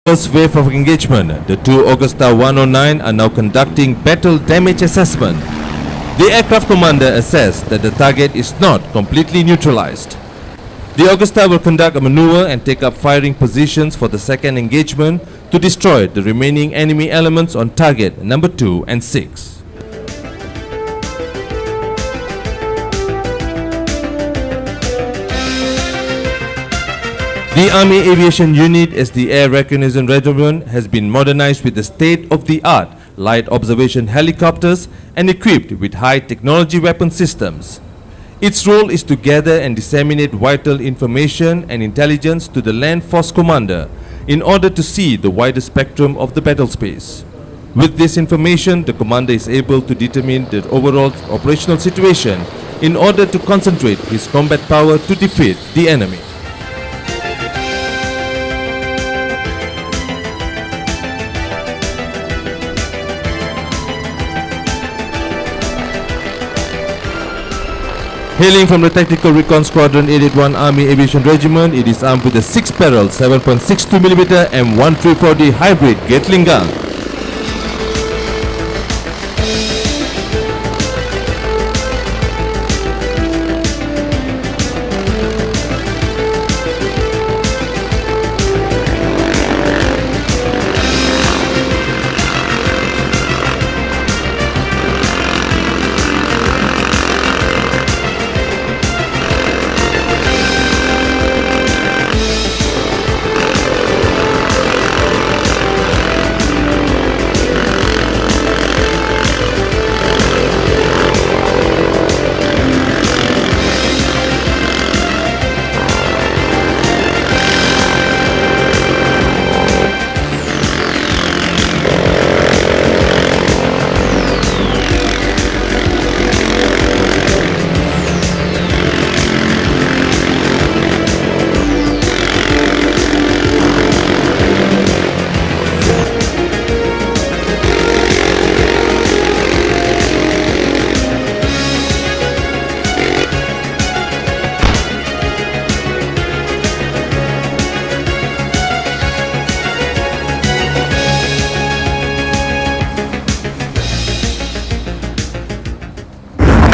First wave of engagement, the two AGUSTA 109 are now conducting battle damage assessment. The aircraft commander assessed that the target is not completely neutralized. The AGUSTA will conduct a maneuver and take up firing positions for the second engagement to destroy the remaining enemy elements on target number 2 and 6. The Army Aviation Unit as the Air Reconnaissance Regiment has been modernized with the state-of-the-art light observation helicopters and equipped with high-technology weapon systems. Its role is to gather and disseminate vital information and intelligence to the Land Force Commander in order to see the wider spectrum of the battle space. With this information, the Commander is able to determine the overall operational situation in order to concentrate his combat power to defeat the enemy. Hailing from the Tactical Recon Squadron 881 Army Aviation Regiment, it is armed with a 6-barrel 7.62mm M134D hybrid Gatling gun.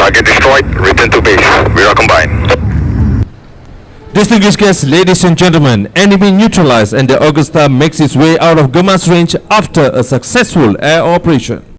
Target destroyed. Return to base. We are combined. Distinguished guests, ladies and gentlemen, enemy neutralized and the AGUSTA makes its way out of Gemas range after a successful air operation.